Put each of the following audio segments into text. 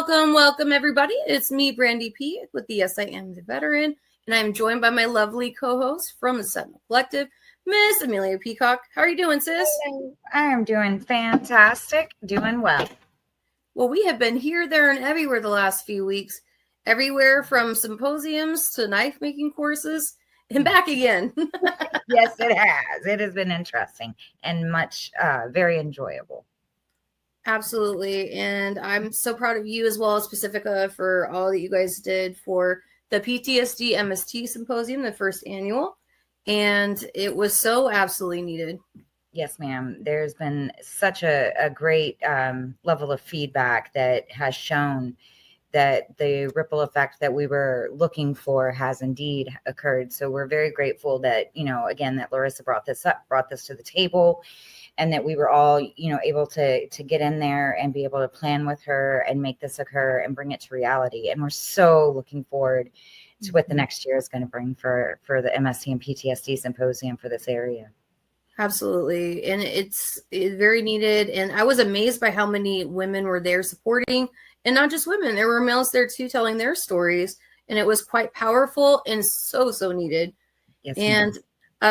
Welcome, everybody. It's me, Brandy P, with the Yes, I Am the Veteran, and I'm joined by my lovely co-host from the Sentinel Collective, Miss Amelia Peacock. How are you doing, sis? I am doing fantastic, doing well. Well, we have been here, there, and everywhere the last few weeks. Everywhere from symposiums to knife-making courses and back again. Yes, it has. It has been interesting and much, very enjoyable. Absolutely. And I'm so proud of you as well as Pacifica for all that you guys did for the PTSD MST Symposium, the first annual. And it was so absolutely needed. Yes, ma'am. There's been such a great level of feedback that has shown that the ripple effect that we were looking for has indeed occurred. So we're very grateful that, again, that Larissa brought this to the table, and that we were all, able to get in there and be able to plan with her and make this occur and bring it to reality. And we're so looking forward to what the next year is going to bring for the MST and PTSD Symposium for this area. Absolutely. And it's very needed. And I was amazed by how many women were there supporting, and not just women. There were males there too, telling their stories. And it was quite powerful and so needed. Yes, and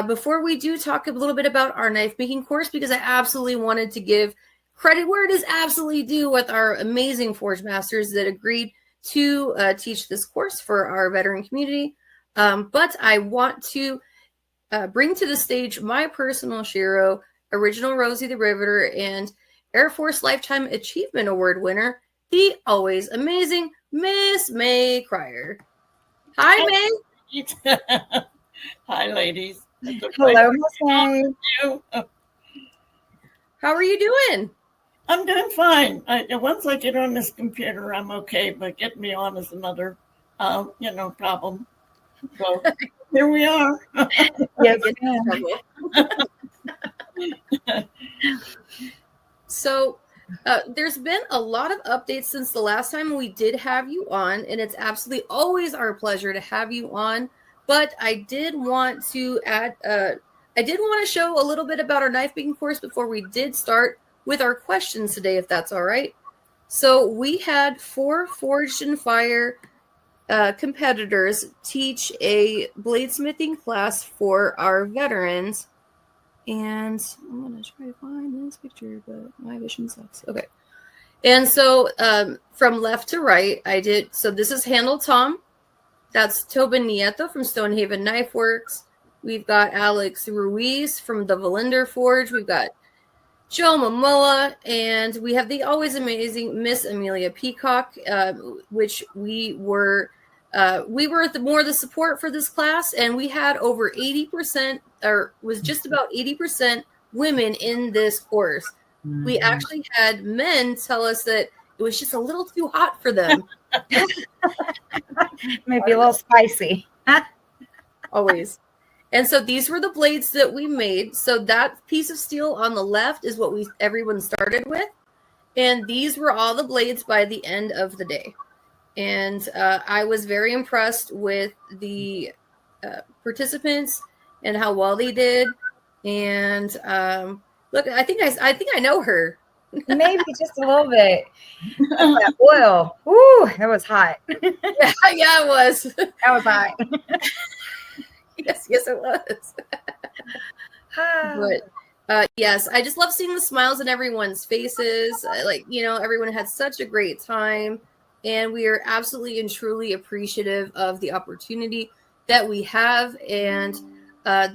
before we do talk a little bit about our knife making course, because I absolutely wanted to give credit where it is absolutely due with our amazing Forge Masters that agreed to teach this course for our veteran community. But I want to bring to the stage my personal Shiro, original Rosie the Riveter, and Air Force Lifetime Achievement Award winner, the always amazing Miss May Krier. Hi, May. Hi, ladies. Hello, Miss May. How are you doing? I'm doing fine. Once I get on this computer, I'm okay, but getting me on is another, problem. So here we are. Yes, So there's been a lot of updates since the last time we did have you on, and it's absolutely always our pleasure to have you on. But I did want to show a little bit about our knife making course before we did start with our questions today, if that's all right. So we had 4 Forged in Fire competitors teach a bladesmithing class for our veterans. And I'm going to try to find this picture, but my vision sucks. Okay. And so from left to right, I did. So this is Handle Tom. That's Tobin Nieto from Stonehaven Knife Works. We've got Alex Ruiz from the Valinder Forge. We've got Joe Momoa. And we have the always amazing Miss Amelia Peacock, which we were the support for this class, and we had over 80%, or was just about 80% women in this course. Mm-hmm. We actually had men tell us that it was just a little too hot for them. Maybe a little spicy. Always. And so these were the blades that we made. So that piece of steel on the left is what everyone started with. And these were all the blades by the end of the day. And I was very impressed with the participants and how well they did. And look, I think I know her. Maybe just a little bit. That oil. Ooh, that was hot. Yeah, it was. That was hot. Yes, it was. But yes, I just love seeing the smiles on everyone's faces. Everyone had such a great time. And we are absolutely and truly appreciative of the opportunity that we have. And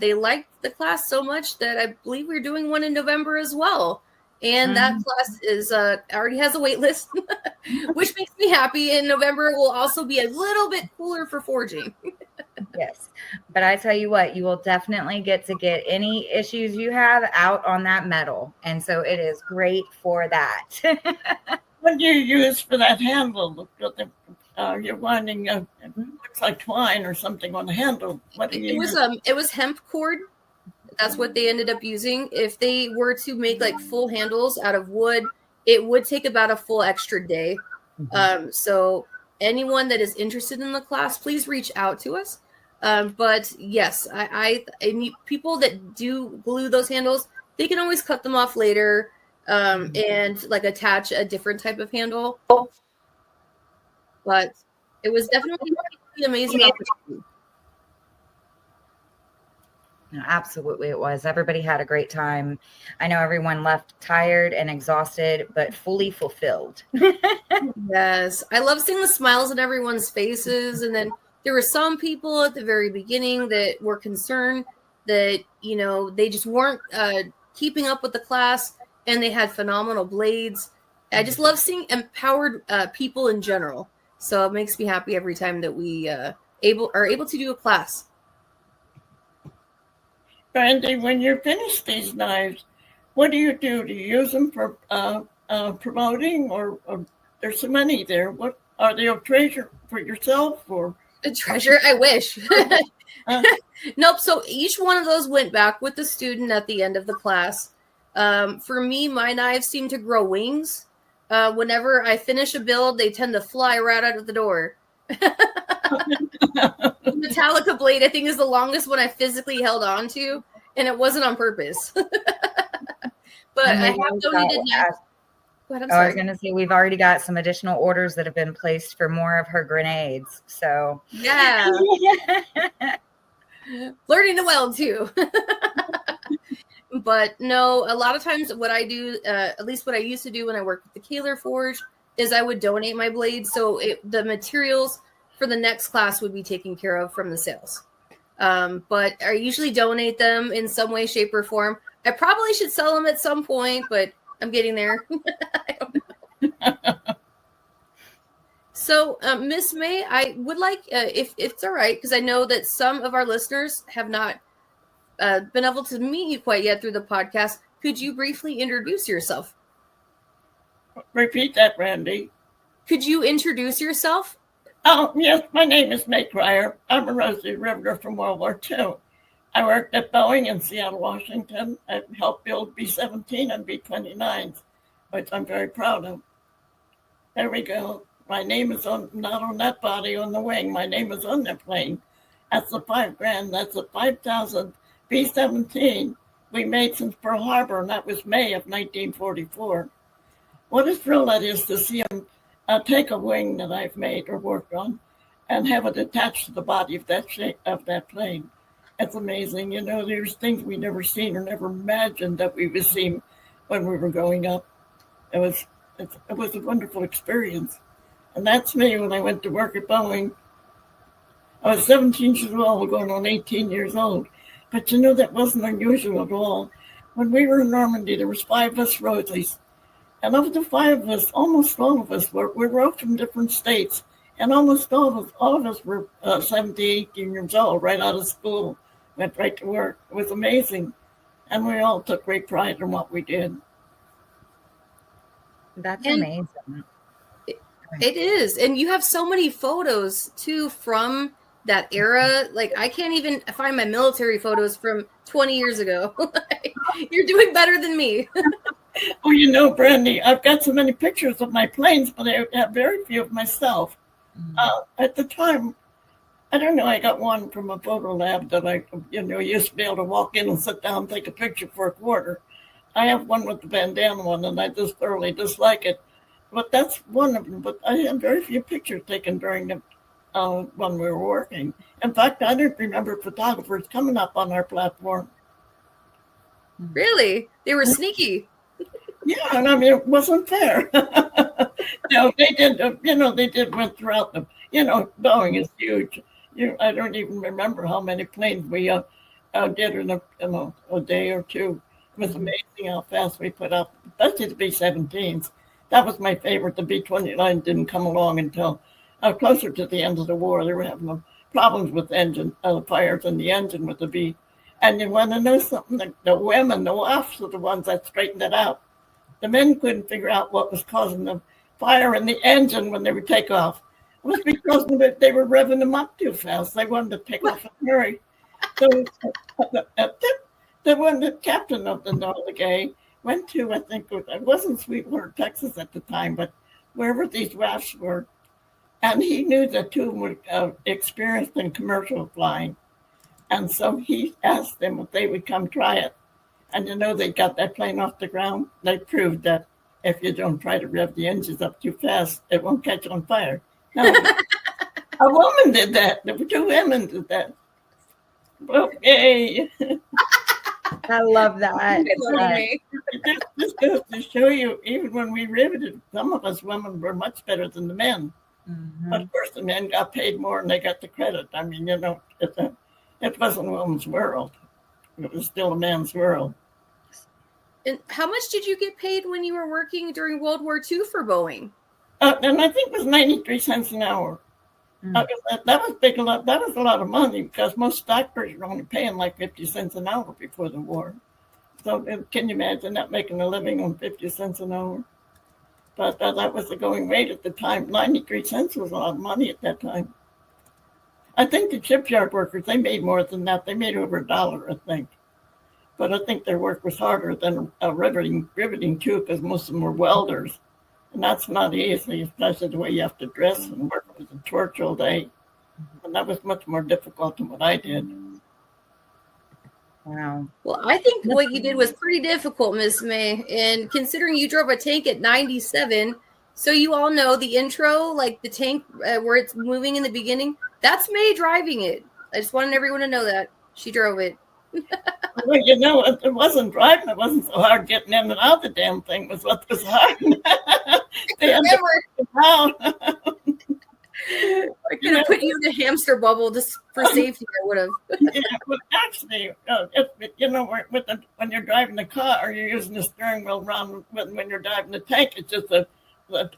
they liked the class so much that I believe we're doing one in November as well. And that class is already has a wait list, which makes me happy. In November, it will also be a little bit cooler for forging. Yes. But I tell you what, you will definitely get any issues you have out on that metal. And so it is great for that. What do you use for that handle? You're winding, looks like twine or something on the handle. What do you use? It was hemp cord. That's what they ended up using. If they were to make like full handles out of wood, it would take about a full extra day. Mm-hmm. So anyone that is interested in the class, please reach out to us. But yes, I need people that do glue those handles. They can always cut them off later and like attach a different type of handle. But it was definitely an amazing opportunity. No, absolutely, it was. Everybody had a great time. I know everyone left tired and exhausted, but fully fulfilled. Yes, I love seeing the smiles on everyone's faces. And then there were some people at the very beginning that were concerned that, you know, they just weren't keeping up with the class, and they had phenomenal blades. I just love seeing empowered people in general. So it makes me happy every time that we are able to do a class. Brandy, when you finish these knives, what do? Do you use them for promoting, or there's so many there? What are they a treasure for yourself, or a treasure? I wish. Nope. So each one of those went back with the student at the end of the class. For me, my knives seem to grow wings. Whenever I finish a build, they tend to fly right out of the door. Metallica blade, I think, is the longest one I physically held on to, and it wasn't on purpose. But I have donated knives. Go ahead, I was going to say, we've already got some additional orders that have been placed for more of her grenades. So yeah. Learning to weld too. But no, a lot of times what I do, at least what I used to do when I worked with the Kaler Forge, is I would donate my blades. So the materials for the next class would be taken care of from the sales. But I usually donate them in some way, shape, or form. I probably should sell them at some point, but I'm getting there. I don't know. So, Miss May, I would like, if it's all right, because I know that some of our listeners have not been able to meet you quite yet through the podcast. Could you briefly introduce yourself? Repeat that, Randy. Could you introduce yourself? Oh, yes. My name is May Krier. I'm a Rosie Riveter from World War II. I worked at Boeing in Seattle, Washington. I helped build B-17 and B-29s, which I'm very proud of. There we go. My name is not on that body on the wing. My name is on that plane. That's the $5,000. That's the 5,000 B-17 we made since Pearl Harbor, and that was May of 1944. What a thrill that is to see them take a wing that I've made or worked on and have it attached to the body of that plane. It's amazing. You know, there's things we never seen or never imagined that we would see when we were growing up. It was a wonderful experience. And that's me when I went to work at Boeing. I was 17 years old, going on 18 years old. But you know, that wasn't unusual at all. When we were in Normandy, there was 5 of us Rosies. And of the 5 of us, almost all of us we were all from different states. And almost all of us were 17, 18 years old, right out of school, went right to work. It was amazing. And we all took great pride in what we did. That's amazing. It is. And you have so many photos, too, from that era. Like, I can't even find my military photos from 20 years ago. You're doing better than me. Oh, you know, Brandy, I've got so many pictures of my planes, but I have very few of myself. At the time, I don't know, I got one from a photo lab that I, used to be able to walk in and sit down and take a picture for a quarter. I have one with the bandana one, and I just thoroughly dislike it. But that's one of them. But I had very few pictures taken during the when we were working. In fact, I don't remember photographers coming up on our platform. Really? They were sneaky. Yeah, and I mean, it wasn't fair. No, they did. They did went throughout them. Boeing is huge. I don't even remember how many planes we did in a day or two. It was amazing how fast we put up, especially the B-17s. That was my favorite. The B-29 didn't come along until closer to the end of the war. They were having problems with engine fires in the engine with the B. And you want to know something? The women, the wives, are the ones that straightened it out. The men couldn't figure out what was causing the fire in the engine when they would take off. It was because they were revving them up too fast. They wanted to take off in a hurry. So the captain of the Enola Gay went to, I think, it wasn't Sweetwater, Texas at the time, but wherever these rafts were. And he knew that 2 of them were experienced in commercial flying. And so he asked them if they would come try it. And they got that plane off the ground. They proved that if you don't try to rev the engines up too fast, it won't catch on fire. No, a woman did that. There were 2 women did that. Okay. I love that. This goes to show you, even when we riveted, some of us women were much better than the men. Mm-hmm. But of course, the men got paid more and they got the credit. I mean, it wasn't a woman's world. It was still a man's world. And how much did you get paid when you were working during World War II for Boeing? And I think it was 93 cents an hour. That was big. That was a lot of money because most stockbrokers were only paying like 50 cents an hour before the war. So can you imagine not making a living on 50 cents an hour? But that was the going rate at the time. 93 cents was a lot of money at that time. I think the shipyard workers, they made more than that. They made over $1, I think. But I think their work was harder than riveting too, because most of them were welders. And that's not easy, especially the way you have to dress and work with a torch all day. And that was much more difficult than what I did. Wow. Well, I think what you did was pretty difficult, Miss May. And considering you drove a tank at 97, so you all know the intro, like the tank where it's moving in the beginning, that's May driving it. I just wanted everyone to know that. She drove it. Well, you know, it wasn't driving. It wasn't so hard getting in and out of the damn thing was what was hard. They had to out. I could have put you in a hamster bubble just for safety. I would have. Yeah, but actually, when you're driving the car, you're using the steering wheel around. When you're driving the tank, it's just the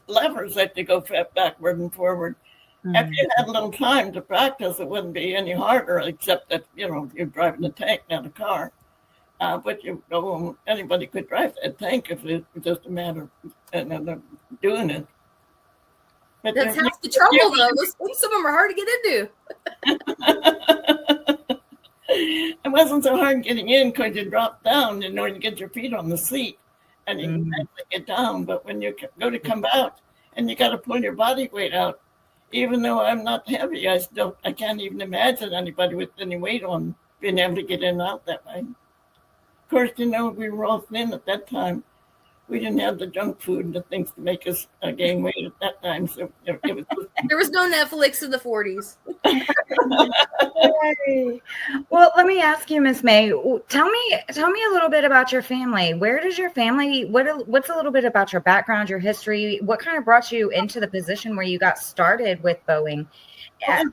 levers that you go backward and forward. Mm-hmm. If you had a little time to practice, it wouldn't be any harder, except that you're driving the tank, not a car. But anybody could drive that tank if it was just a matter of doing it. But that's half the trouble, though. Some of them are hard to get into. It wasn't so hard getting in because you drop down, you get your feet on the seat and you can actually get down. But when you go to come out and you got to pull your body weight out, even though I'm not heavy, I can't even imagine anybody with any weight on being able to get in and out that way. Of course, we were all thin at that time. We didn't have the junk food and the things to make us gain weight at that time. So it was there was no Netflix in the 40s. Well, let me ask you, Miss May. Tell me a little bit about your family. Where does your family? What's a little bit about your background, your history? What kind of brought you into the position where you got started with Boeing? I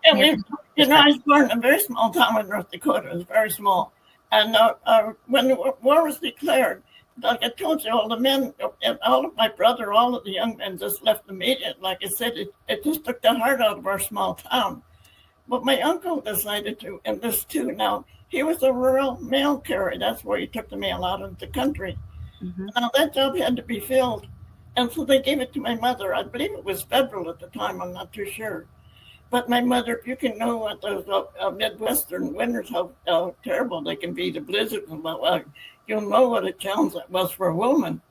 was born in a very small town in North Dakota. It was very small, and when the war was declared. Like I told you, all the men, all of my brother, all of the young men just left immediately. Like I said, it just took the heart out of our small town. But my uncle decided to enlist too. Now, he was a rural mail carrier. That's where he took the mail out of the country. Mm-hmm. Now, that job had to be filled. And so they gave it to my mother. I believe it was federal at the time. I'm not too sure. But my mother, you can know what those Midwestern winters, how terrible they can be, the blizzards and you'll know what a challenge that was for a woman.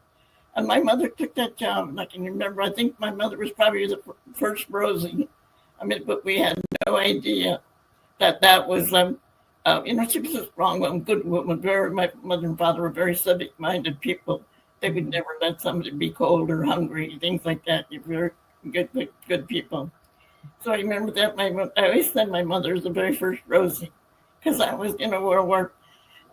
And my mother took that job, and I can remember, I think my mother was probably the first Rosie. But we had no idea that was, she was a strong woman, good woman. My mother and father were very civic-minded people. They would never let somebody be cold or hungry, things like that. They were very good people. So I remember that I always said my mother was the very first Rosie, because I was in World War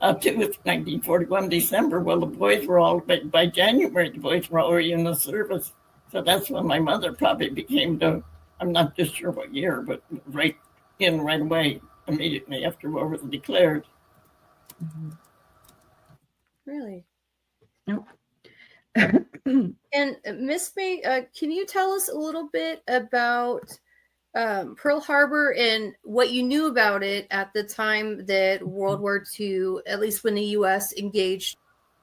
II, 1941, December. Well, the boys were all, by January, the boys were already in the service. So that's when my mother probably became I'm not just sure what year, but right away, immediately after war was declared. Mm-hmm. Really? Nope. And Miss May, can you tell us a little bit about Pearl Harbor and what you knew about it at the time that World War II, at least when the U.S. engaged?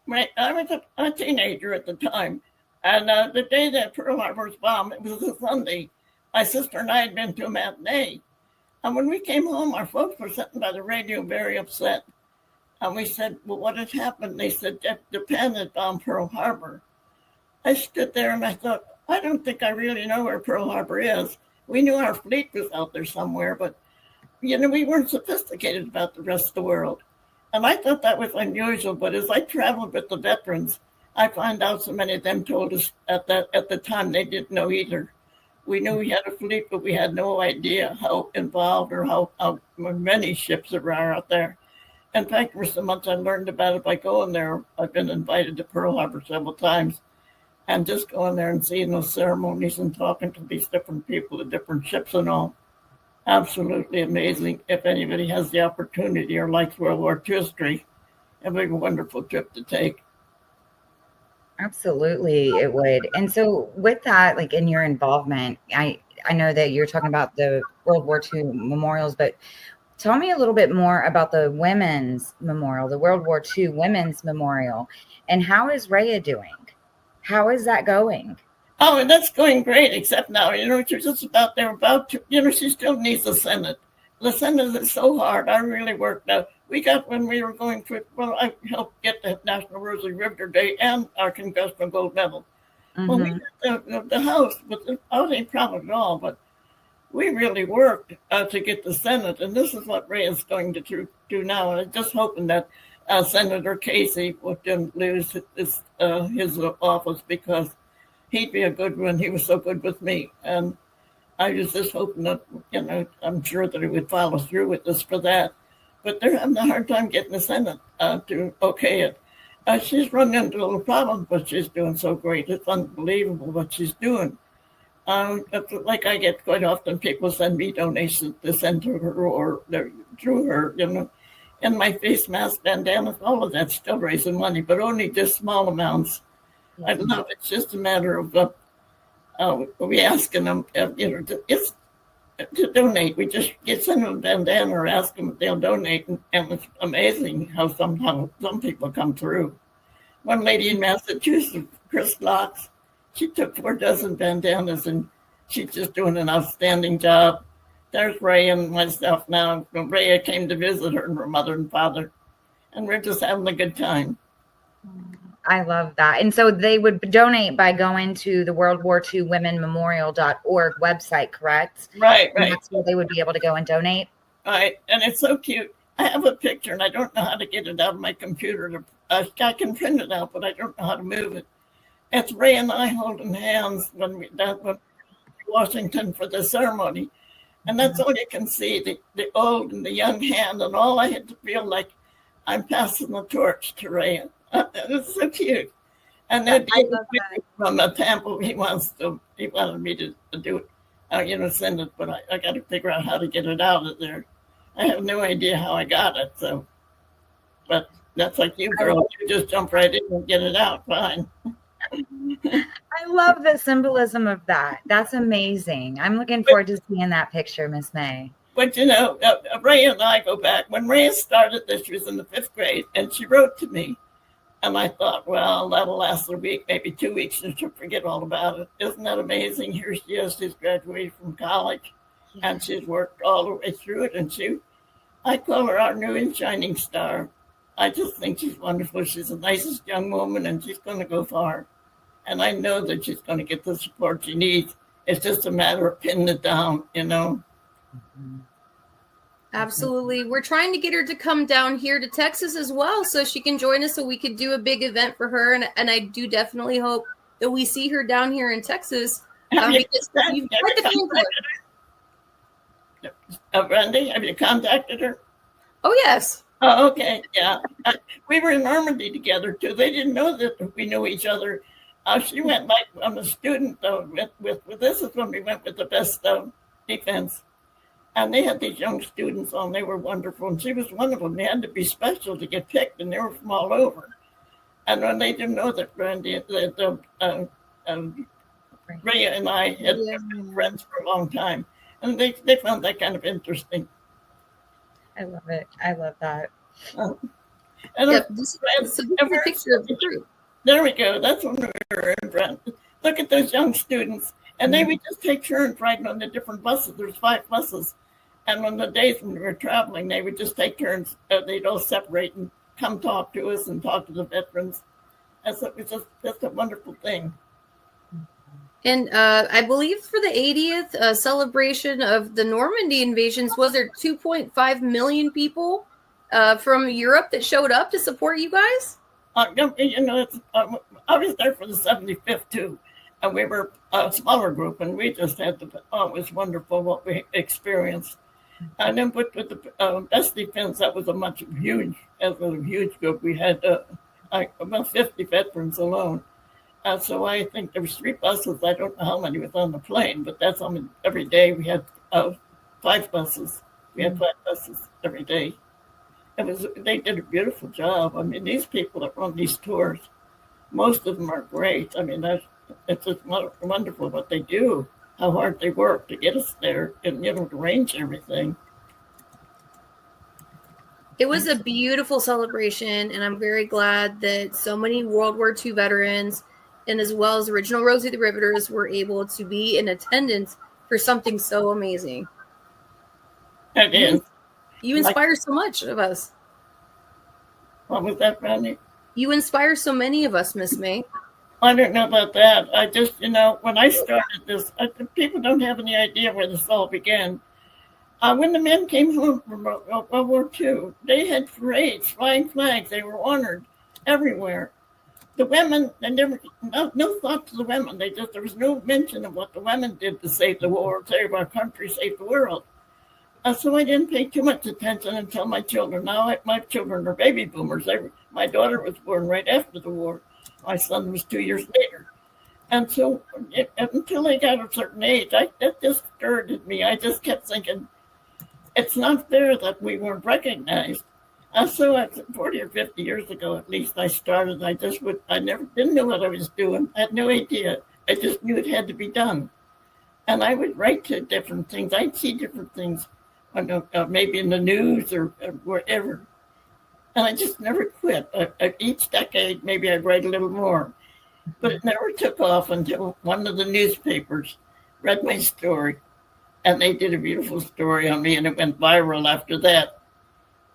Right. I was a teenager at the time. And the day that Pearl Harbor was bombed, it was a Sunday. My sister and I had been to a matinee. And when we came home, our folks were sitting by the radio very upset. And we said, well, what had happened? They said, Japan had bombed Pearl Harbor. I stood there and I thought, I don't think I really know where Pearl Harbor is. We knew our fleet was out there somewhere, but, we weren't sophisticated about the rest of the world. And I thought that was unusual, but as I traveled with the veterans, I found out so many of them told us at the time they didn't know either. We knew we had a fleet, but we had no idea how involved or how many ships there are out there. In fact, for so much I learned about it by going there. I've been invited to Pearl Harbor several times, and just going there and seeing those ceremonies and talking to these different people, the different ships and all. Absolutely amazing. If anybody has the opportunity or likes World War II history, it'd be a wonderful trip to take. Absolutely, it would. And so with that, like in your involvement, I know that you're talking about the World War II memorials, but tell me a little bit more about the Women's Memorial, the World War II Women's Memorial, and how is Rhea doing? How is that going? Oh, and that's going great, except now, she's just about to, she still needs the Senate. The Senate is so hard. I really worked out. We got, when we were going for, I helped get the National Rosie Riveter Day and our Congressional Gold Medal. Mm-hmm. Well, we got the House, but I wasn't proud at all, but we really worked to get the Senate, and this is what Ray is going to do now. And I'm just hoping that Senator Casey wouldn't lose his office, because he'd be a good one. He was so good with me. And I was just hoping that, I'm sure that he would follow through with this for that. But they're having a hard time getting the Senate to okay it. She's run into a little problem, but she's doing so great. It's unbelievable what she's doing. Like I get quite often, people send me donations to send to her or through her, and my face mask, bandanas, all of that's still raising money, but only just small amounts. I love it. It's just a matter of we asking them, it's to donate. We just send them a bandana or ask them if they'll donate, and it's amazing how some people come through. One lady in Massachusetts, Chris Locks, she took 4 dozen bandanas, and she's just doing an outstanding job. There's Ray and myself now. Ray came to visit her and her mother and father, and we're just having a good time. I love that. And so they would donate by going to the World War II Women Memorial.org website, correct? Right. And that's where they would be able to go and donate? Right. And it's so cute. I have a picture, and I don't know how to get it out of my computer. I can print it out, but I don't know how to move it. It's Ray and I holding hands when we went to Washington for the ceremony. And that's all you can see, the old and the young hand. And all I had to feel like I'm passing the torch to Ray. It's so cute. And then from the temple, he wanted me to do it, send it, but I got to figure out how to get it out of there. I have no idea how I got it. So, but that's like you, girl. You just jump right in and get it out. Fine. I love the symbolism of that. That's amazing. I'm looking forward to seeing that picture, Miss May. But Ray and I go back. When Ray started this, she was in the 5th grade, and she wrote to me. And I thought, well, that'll last a week, maybe 2 weeks, and she'll forget all about it. Isn't that amazing? Here she is. She's graduated from college, and she's worked all the way through it. And I call her our new and shining star. I just think she's wonderful. She's the nicest young woman, and she's going to go far. And I know that she's going to get the support she needs. It's just a matter of pinning it down, Mm-hmm. Absolutely. We're trying to get her to come down here to Texas as well, so she can join us, so we could do a big event for her. And I do definitely hope that we see her down here in Texas. Brandy, have you contacted her? Oh, yes. Oh, okay. Yeah. We were in Normandy together, too. They didn't know that we knew each other. She went I'm a student, with this is when we went with the best defense. And they had these young students on. They were wonderful. And she was one of them. They had to be special to get picked, and they were from all over. And when they didn't know that Brandy, Ray and I had been friends for a long time. And they found that kind of interesting. I love it. I love that. This is a picture of the group. There we go. That's when we were in Brent. Look at those young students. And they would just take turns riding on the different buses. There's 5 buses. And on the days when we were traveling, they would just take turns. They'd all separate and come talk to us and talk to the veterans. And so it was just a wonderful thing. And I believe for the 80th celebration of the Normandy invasions, was there 2.5 million people from Europe that showed up to support you guys? I was there for the 75th too. And we were a smaller group, and we just had it was wonderful what we experienced. And then with the best defense, that was a huge group. We had about 50 veterans alone. So I think there was 3 buses. I don't know how many was on the plane, but that's every day we had 5 buses. We had 5 buses every day. They did a beautiful job. I mean, these people that run these tours, most of them are great. I mean, it's just wonderful what they do, how hard they work to get us there and, to arrange everything. It was a beautiful celebration, and I'm very glad that so many World War II veterans and as well as original Rosie the Riveters were able to be in attendance for something so amazing. It is. You inspire so much of us. What was that, Brandy? You inspire so many of us, Miss May. I don't know about that. I just, when I started this, people don't have any idea where this all began. When the men came home from World War II, they had parades, flying flags. They were honored everywhere. The women, they never, no thought to the women. There was no mention of what the women did to save the war, save our country, save the world. So I didn't pay too much attention until my children. Now my children are baby boomers. My daughter was born right after the war. My son was 2 years later. And so until they got a certain age, that just stirred at me. I just kept thinking, it's not fair that we weren't recognized. So 40 or 50 years ago, at least, I started. I didn't know what I was doing. I had no idea. I just knew it had to be done. And I would write to different things. I'd see different things, maybe in the news or wherever. And I just never quit. Each decade, maybe I'd write a little more. But it never took off until one of the newspapers read my story. And they did a beautiful story on me, and it went viral after that.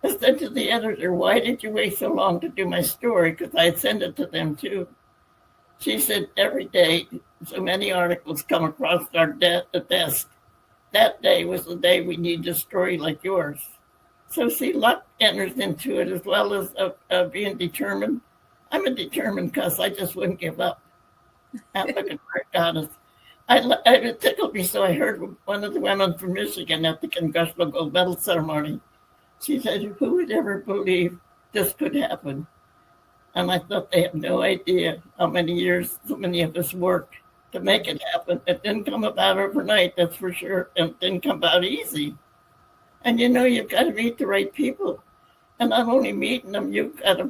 I said to the editor, "Why did you wait so long to do my story?" Because I had sent it to them too. She said, "Every day, so many articles come across our desk. That day was the day we need a story like yours." So see, luck enters into it as well as being determined. I'm a determined cuss. I just wouldn't give up. I'm looking for God. It tickled me, so I heard one of the women from Michigan at the Congressional Gold Medal ceremony. She said, "Who would ever believe this could happen?" And I thought they have no idea how many years so many of us worked to make it happen. It didn't come about overnight, that's for sure. And it didn't come about easy. And you've got to meet the right people. And not only meeting them, you've got to,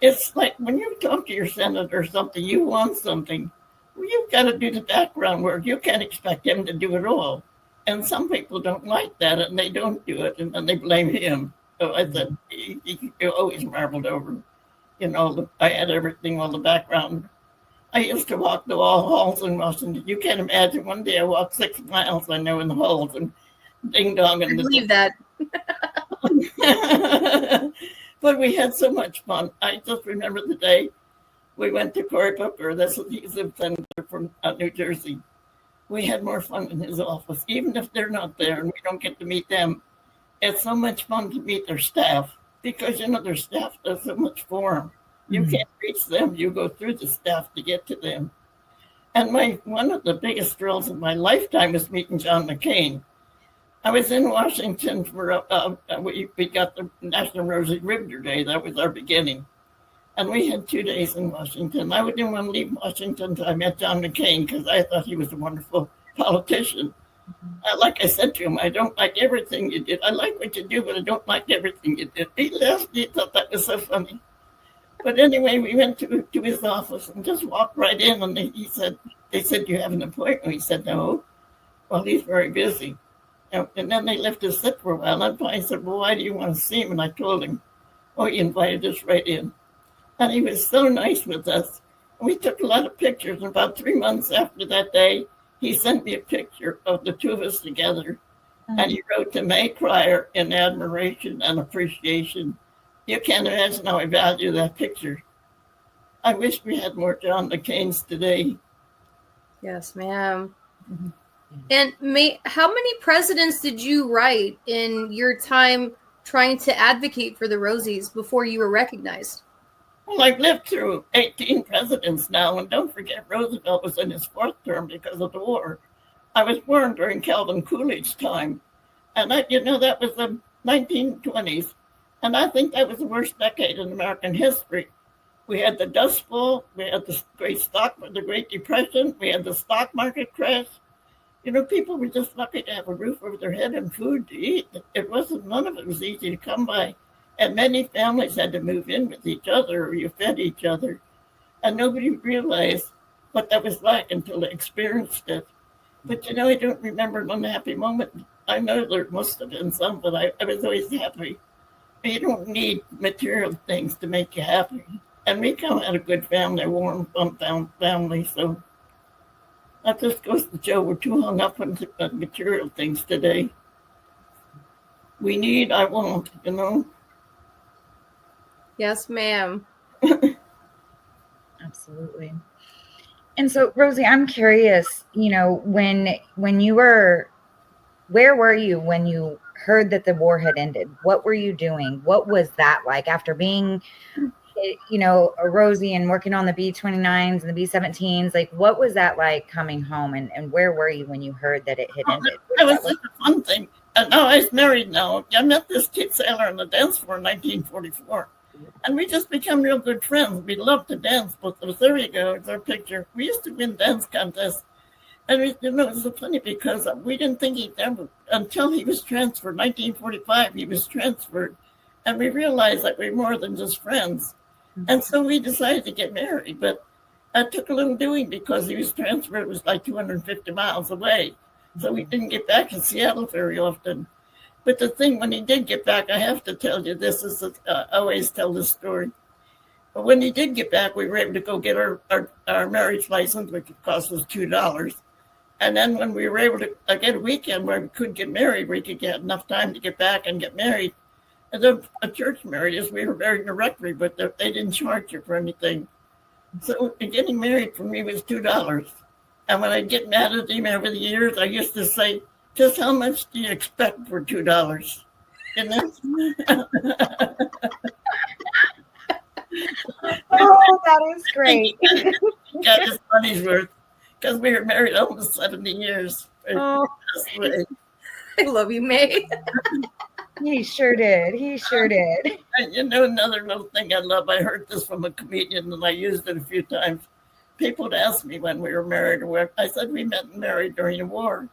it's like when you talk to your senator or something, you want something. Well, you've got to do the background work. You can't expect him to do it all. And some people don't like that, and they don't do it, and then they blame him. So I said, he always marveled over. I had everything on the background. I used to walk the halls in Washington. You can't imagine. One day I walked 6 miles, in the halls, and ding dong. I believe that. But we had so much fun. I just remember the day we went to Cory Booker. He's a senator from New Jersey. We had more fun in his office, even if they're not there and we don't get to meet them. It's so much fun to meet their staff because, their staff does so much for them. You can't reach them. You go through the staff to get to them. And one of the biggest thrills of my lifetime was meeting John McCain. I was in Washington for, we got the National Rosie Riveter Day. That was our beginning. And we had 2 days in Washington. I didn't want to leave Washington until I met John McCain because I thought he was a wonderful politician. Like I said to him, I don't like everything you did. I like what you do, but I don't like everything you did. He laughed. He thought that was so funny. But anyway, we went to his office and just walked right in. And they said, "You have an appointment?" He said, "No." "Well, he's very busy." And then they left us sit for a while. And I said, "Well, why do you want to see him?" And I told him, "Oh, he invited us right in." And he was so nice with us. We took a lot of pictures. And about 3 months after that day, he sent me a picture of the two of us together. Mm-hmm. And he wrote to May Krier in admiration and appreciation. You can't imagine how I value that picture. I wish we had more John McCains today. Yes, ma'am. Mm-hmm. And how many presidents did you write in your time trying to advocate for the Rosies before you were recognized? Well, I've lived through 18 presidents now, and don't forget Roosevelt was in his fourth term because of the war. I was born during Calvin Coolidge's time, and that was the 1920s, and I think that was the worst decade in American history. We had the Dust Bowl, we had the Great Depression, we had the stock market crash. People were just lucky to have a roof over their head and food to eat. None of it was easy to come by. And many families had to move in with each other, or you fed each other. And nobody realized what that was like until they experienced it. But I don't remember one happy moment. I know there must have been some, but I was always happy. You don't need material things to make you happy. And we come out of a good family, a warm, fun family. So that just goes to show we're too hung up on material things today. We need, I want, Yes, ma'am. Absolutely. And so, Rosie, I'm curious, when you were, where were you when you heard that the war had ended? What were you doing? What was that like after being, a Rosie and working on the B-29s and the B-17s? Like, what was that like coming home? And where were you when you heard that it had ended? That was such a fun thing. And now I was married now. I met this kid sailor on the dance floor in 1944. And we just become real good friends. We love to dance. But there you go. It's our picture. We used to win dance contests. And it's so funny because we didn't think he'd ever, until he was transferred. 1945, he was transferred. And we realized that we were more than just friends. And so we decided to get married. But it took a little doing because he was transferred. It was like 250 miles away. So we didn't get back to Seattle very often. But the thing, when he did get back, I have to tell you, I always tell this story. But when he did get back, we were able to go get our marriage license, which cost us $2. And then when we were able to get a weekend where we could get married, we could get enough time to get back and get married. And then a church married us. We were married in a rectory, but they didn't charge you for anything. So getting married for me was $2. And when I'd get mad at him over the years, I used to say, just how much do you expect for $2? And then, oh, that is great. He got his money's worth because we were married almost 70 years. Oh, I love you, May. He sure did. And another little thing I love, I heard this from a comedian and I used it a few times. People would ask me when we were married or where. I said, we met and married during the war.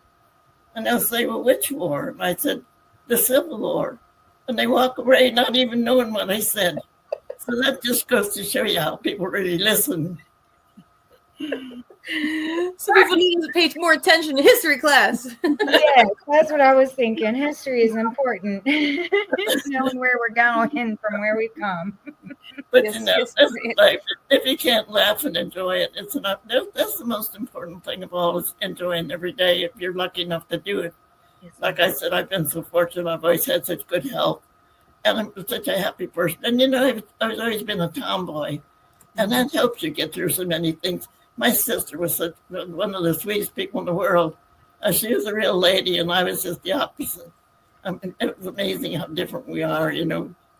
And they'll say, well, which war? And I said, the Civil War. And they walk away not even knowing what I said. So that just goes to show you how people really listen. So people need to pay more attention to history class. Yes, that's what I was thinking. History is important. Knowing where we're going from where we've come. But that's life. If you can't laugh and enjoy it, it's enough. That's the most important thing of all, is enjoying every day if you're lucky enough to do it. Yes. Like I said, I've been so fortunate. I've always had such good health. And I'm such a happy person. And I've always been a tomboy. And that helps you get through so many things. My sister was one of the sweetest people in the world. She was a real lady, and I was just the opposite. It was amazing how different we are,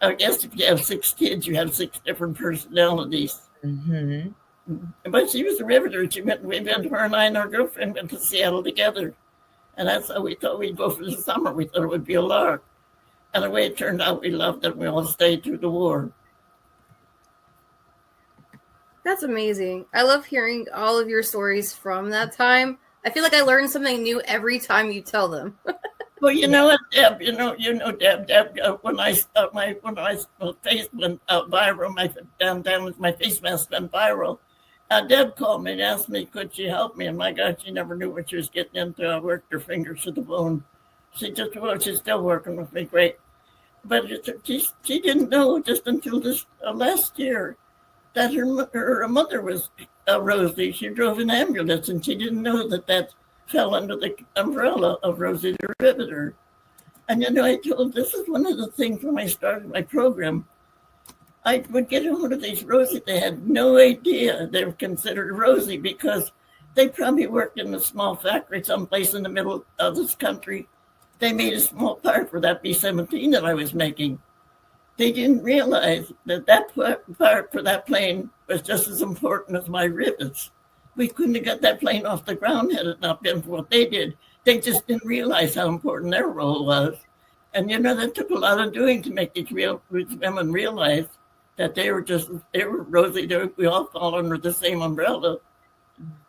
I guess if you have 6 kids, you have 6 different personalities. Mm-hmm. But she was a riveter. Her and I and our girlfriend went to Seattle together. And that's how we thought we'd go for the summer. We thought it would be a lark. And the way it turned out, we loved it. We all stayed through the war. That's amazing. I love hearing all of your stories from that time. I feel like I learn something new every time you tell them. Well, you know what, Deb? Deb. When my face went viral, my face mask went viral. Deb called me and asked me, could she help me? And my God, she never knew what she was getting into. I worked her fingers to the bone. She's still working with me, great. But she didn't know just until this last year that her mother was Rosie. She drove an ambulance, and she didn't know that fell under the umbrella of Rosie the Riveter. And I told, this is one of the things when I started my program, I would get a hold of these Rosie. They had no idea they were considered Rosie because they probably worked in a small factory someplace in the middle of this country. They made a small part for that B-17 that I was making. they didn't realize that that part for that plane was just as important as my rivets. We couldn't have got that plane off the ground had it not been for what they did. They just didn't realize how important their role was. And that took a lot of doing to make these women realize that they were Rosie, we all fall under the same umbrella.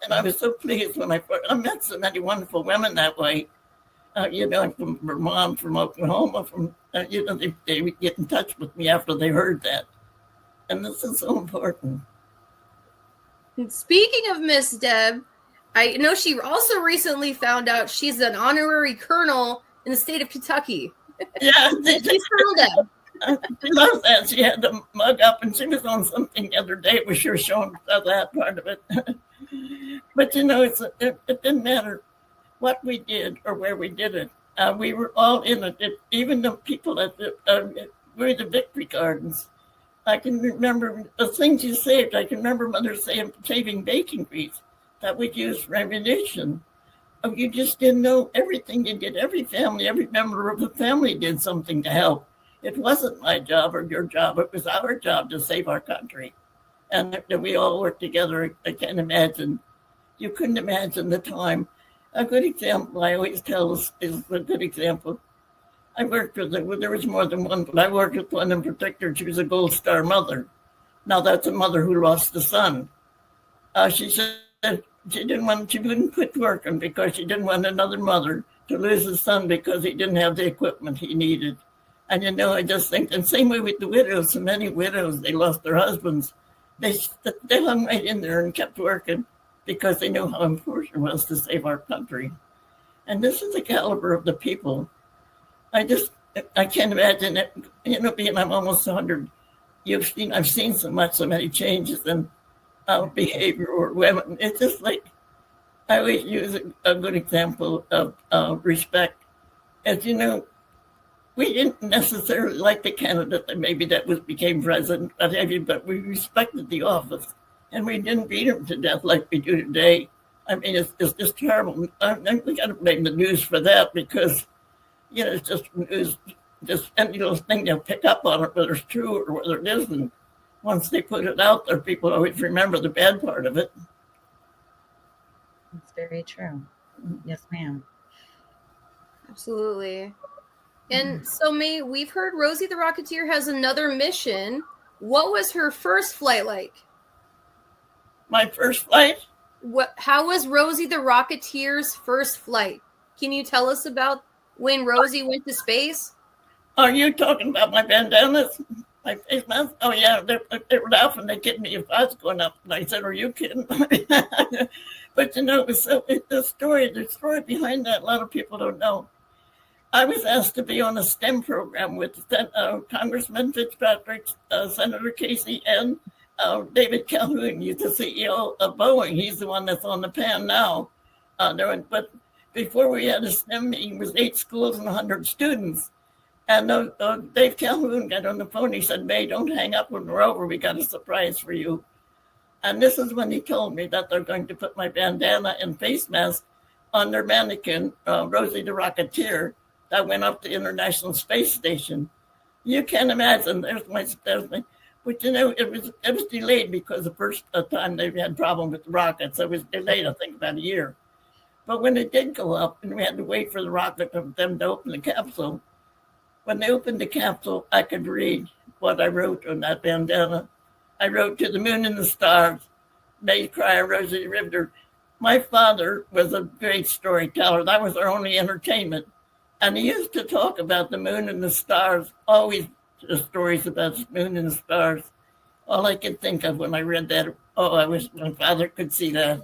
And I was so pleased when I met so many wonderful women that way. From Vermont, from Oklahoma, they would get in touch with me after they heard that. And this is so important. Speaking of Miss Deb, I know she also recently found out she's an honorary colonel in the state of Kentucky. Yeah. She's Colonel Deb. She loves that. She had the mug up, and she was on something the other day. It was sure showing that part of it. But, it didn't matter what we did or where we did it. We were all in it. Even the people at were the victory gardens. I can remember the things you saved. I can remember Mother saving bacon grease that we'd use for ammunition. You just didn't know everything you did. Every family, every member of the family did something to help. It wasn't my job or your job. It was our job to save our country. And we all worked together. I can't imagine. You couldn't imagine the time. A good example I always tell is a good example. I worked with there was more than one, but I worked with one in particular. She was a Gold Star mother. Now that's a mother who lost a son. She said she wouldn't quit working because she didn't want another mother to lose a son because he didn't have the equipment he needed. And I just think, and same way with the widows, so many widows, they lost their husbands. They hung right in there and kept working because they knew how important it was to save our country. And this is the caliber of the people. I can't imagine it, being I'm almost 100. I've seen so many changes in behavior or women. It's just like, I always use a good example of respect. As you know, we didn't necessarily like the candidate that became president, but we respected the office, and we didn't beat him to death like we do today. I mean, it's just terrible. We got to blame the news for that because, it's just any little thing they'll pick up on it, whether it's true or whether it isn't. Once they put it out there, people always remember the bad part of it. That's very true. Yes, ma'am. Absolutely. And so, May, we've heard Rosie the Rocketeer has another mission. What was her first flight like? My first flight? How was Rosie the Rocketeer's first flight? Can you tell us about when Rosie went to space? Are you talking about my bandanas? My face mask? Oh, yeah. They were laughing. They kidding me if I was going up. And I said, are you kidding? But, the story behind that, a lot of people don't know. I was asked to be on a STEM program with Congressman Fitzpatrick, Senator Casey, and David Calhoun. He's the CEO of Boeing. He's the one that's on the pan now. But before we had a STEM meeting, it was 8 schools and 100 students. And Dave Calhoun got on the phone. He said, May, don't hang up when we're over. We got a surprise for you. And this is when he told me that they're going to put my bandana and face mask on their mannequin, Rosie the Rocketeer, that went up to the International Space Station. You can't imagine. There's my. But it was delayed because the first time they had problem with the rockets. It was delayed, I think, about a year. But when it did go up, and we had to wait for the rocket for them to open the capsule. When they opened the capsule, I could read what I wrote on that bandana. I wrote, to the moon and the stars, May Krier, Rosie, Riveter. My father was a great storyteller. That was our only entertainment. And he used to talk about the moon and the stars, always the stories about the moon and the stars. All I could think of when I read that, I wish my father could see that.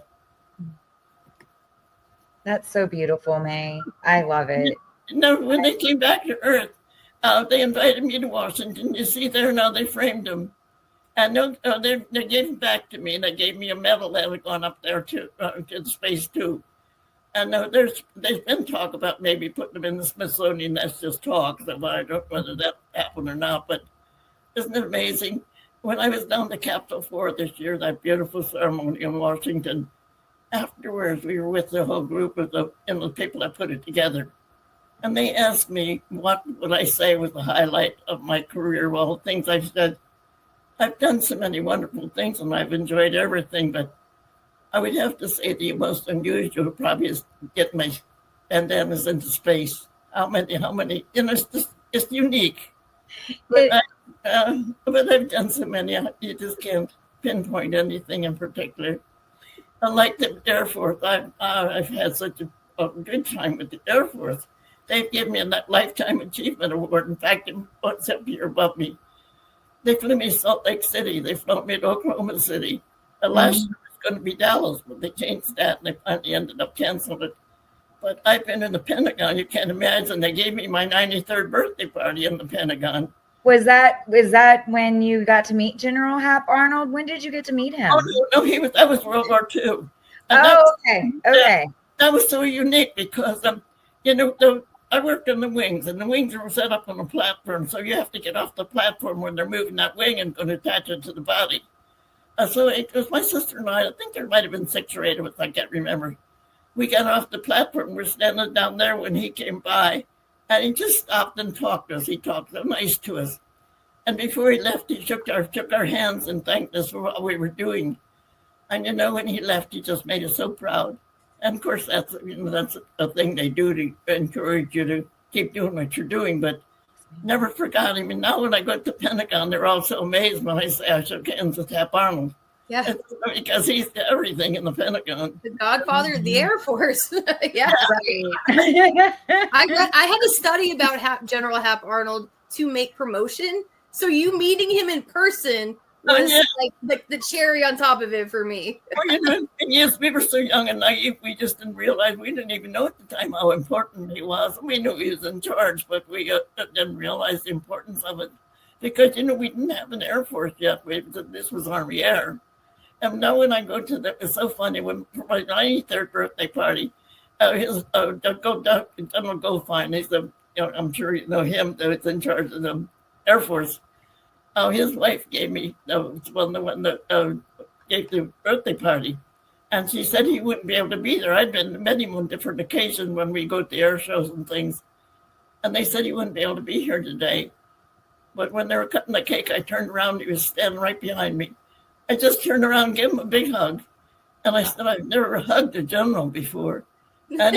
That's so beautiful, May. I love it. When they came back to Earth, they invited me to Washington. You see there now, they framed him. And they gave him back to me. They gave me a medal that had gone up there to the space too. And there's been talk about maybe putting them in the Smithsonian. That's just talk. So I don't know whether that happened or not. But isn't it amazing? When I was down to Capitol 4 this year, that beautiful ceremony in Washington, afterwards we were with the whole group of the people that put it together. And they asked me what would I say was the highlight of my career. Well, things I've said, I've done so many wonderful things and I've enjoyed everything, but I would have to say the most unusual probably is get my bandanas into space. How many, it's unique. But, but I've done so many, you just can't pinpoint anything in particular. Unlike the Air Force, I've had such a good time with the Air Force. They've given me a Lifetime Achievement Award. In fact, what's up here above me? They flew me to Salt Lake City. They flew me to Oklahoma City. Last year it was going to be Dallas, but they changed that and they finally ended up canceling it. But I've been in the Pentagon. You can't imagine. They gave me my 93rd birthday party in the Pentagon. Was that when you got to meet General Hap Arnold? When did you get to meet him? Oh no, that was World War II. Okay. That was so unique because I worked on the wings, and the wings were set up on a platform, so you have to get off the platform when they're moving that wing and going to attach it to the body. So it was my sister and I think there might have been 6 or 8 of us, I can't remember. We got off the platform, we're standing down there when he came by, and he just stopped and talked to us. He talked so nice to us. And before he left, he shook our hands and thanked us for what we were doing. And when he left, he just made us so proud. And of course, that's a thing they do to encourage you to keep doing what you're doing, but never forgot him. And now when I go to the Pentagon, they're all so amazed when I say I shook hands with Hap Arnold. Yeah. Because he's everything in the Pentagon. The godfather of the Air Force. Yeah. Right. I had to study about General Hap Arnold to make promotion. So you meeting him in person was like the cherry on top of it for me. Well, yes, we were so young and naive. We just didn't realize. We didn't even know at the time how important he was. We knew he was in charge, but we didn't realize the importance of it because we didn't have an Air Force yet. This was Army Air. And now when I go to it's so funny when for my 93rd birthday party, General Goldfein, he's I'm sure you know him. That's in charge of the Air Force. His wife gave me the one that gave the birthday party, and she said he wouldn't be able to be there. I'd been to met him on different occasions when we go to air shows and things, and they said he wouldn't be able to be here today. But when they were cutting the cake, I turned around. He was standing right behind me. I just turned around and gave him a big hug, and I said, "I've never hugged a general before," and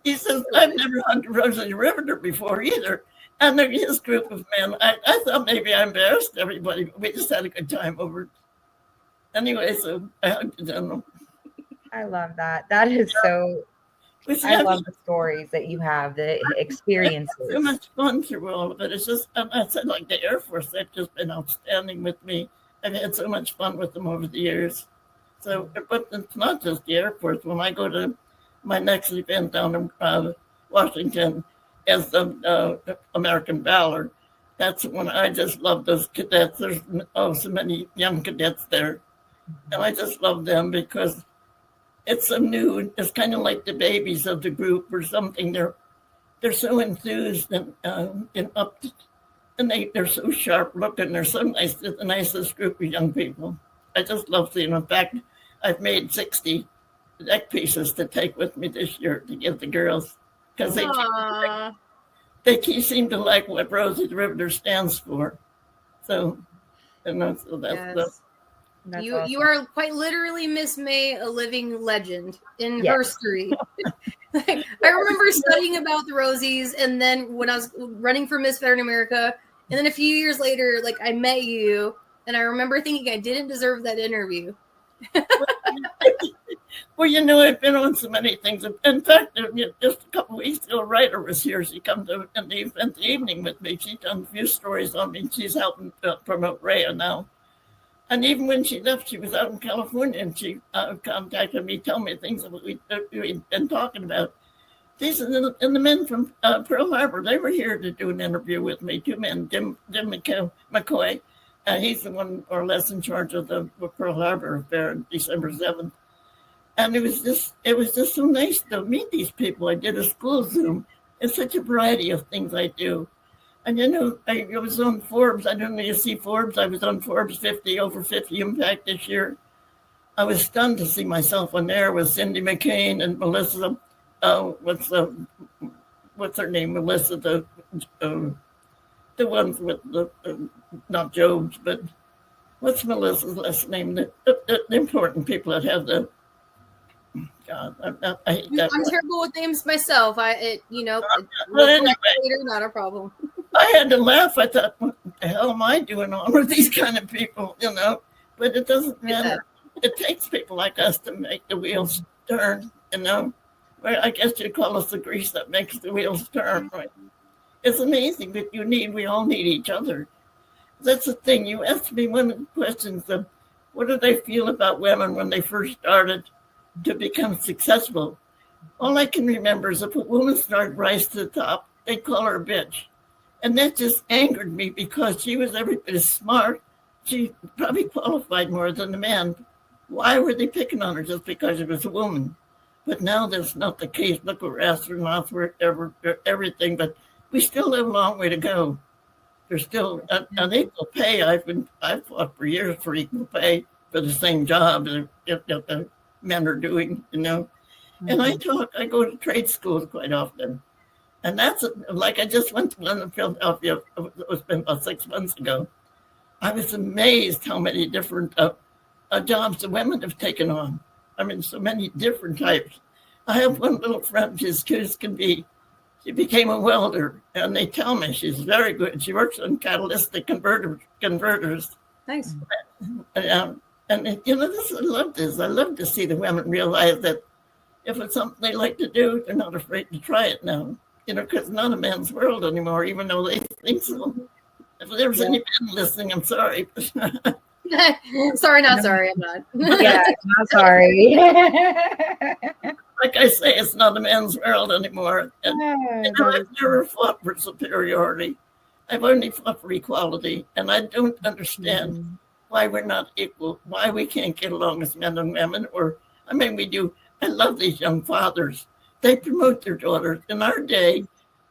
he says, "I've never hugged Rosie Riveter before either." And his group of men, I thought maybe I embarrassed everybody, but we just had a good time over it. Anyway, so I hugged the general. I love that. That is so, I love the stories that you have, the experiences. So much fun through all of it. It's just, I said, like the Air Force, they've just been outstanding with me. I've had so much fun with them over the years. So, but it's not just the Air Force. When I go to my next event down in Washington, as the American Valor. That's when I just love those cadets. There's so many young cadets there. And I just love them because it's so new. It's kind of like the babies of the group or something. They're so enthused and up to, and they're so sharp looking. They're so nice. They're the nicest group of young people. I just love seeing them. In fact, I've made 60 deck pieces to take with me this year to give the girls. Because they seem to like what Rosie Riveter stands for. So, that's you awesome. You are quite literally, Miss May, a living legend in history. I remember studying about the Rosies, and then when I was running for Miss Veteran America, and then a few years later, I met you, and I remember thinking I didn't deserve that interview. Well, I've been on so many things. In fact, just a couple of weeks ago, a writer was here. She comes in the evening with me. She's done a few stories on me. She's helping promote Rhea now. And even when she left, she was out in California, and she contacted me, telling me things that we'd been talking about. These are the men from Pearl Harbor. They were here to do an interview with me. 2 men, Jim McCoy. He's the one more or less in charge of the Pearl Harbor affair on December 7th. And it was just so nice to meet these people. I did a school Zoom. It's such a variety of things I do. And I was on Forbes. I don't know if you see Forbes. I was on Forbes 50, over 50 impact this year. I was stunned to see myself on there with Cindy McCain and Melissa, what's her name, Melissa, the ones with the not Job's, but what's Melissa's last name? The important people that have the God, I hate that. I'm terrible with names myself. Well, Anyway. Later, not a problem. I had to laugh. I thought, what the hell am I doing on with these kind of people, But it doesn't matter. It takes people like us to make the wheels turn, Well, I guess you'd call us the grease that makes the wheels turn, right? It's amazing that we all need each other. That's the thing. You asked me one of the questions of what do they feel about women when they first started to become successful. All I can remember is if a woman started rise to the top, they'd call her a bitch. And that just angered me because she was every bit as smart. She probably qualified more than the man. Why were they picking on her just because she was a woman? But now that's not the case. Look, we're astronauts, we're everything, but we still have a long way to go. There's still an equal pay. I've fought for years for equal pay for the same job that the men are doing, Mm-hmm. And I go to trade schools quite often. And that's like I just went to London, Philadelphia. It's been about 6 months ago. I was amazed how many different jobs the women have taken on. I mean, so many different types. I have one little friend, she's cute as can be. She became a welder, and they tell me she's very good. She works on catalytic converters. Nice. I love this. I love to see the women realize that if it's something they like to do, they're not afraid to try it now. Because it's not a man's world anymore, even though they think so. If there's any men listening, I'm sorry. Sorry, not sorry. I'm not. Yeah, not sorry. Like I say, it's not a man's world anymore. And, I've never fought for superiority. I've only fought for equality. And I don't understand why we're not equal, why we can't get along as men and women. We do. I love these young fathers. They promote their daughters. In our day,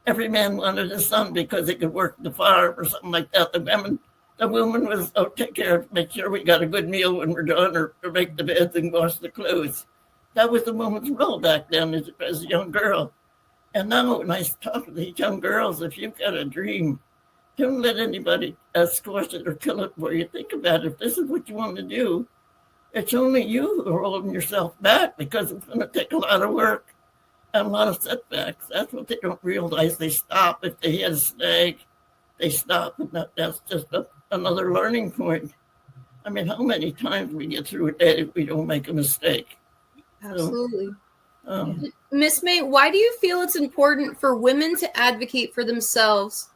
every man wanted a son because he could work the farm or something like that. The woman was, take care of, make sure we got a good meal when we're done, or make the beds and wash the clothes. That was the woman's role back then as a young girl. And now when I talk to these young girls, if you've got a dream, don't let anybody squash it or kill it for you. Think about it. If this is what you want to do, it's only you who are holding yourself back because it's going to take a lot of work and a lot of setbacks. That's what they don't realize. They stop. If they hit a snag, they stop. And that's just another learning point. I mean, how many times we get through a day if we don't make a mistake? Absolutely. Miss May, why do you feel it's important for women to advocate for themselves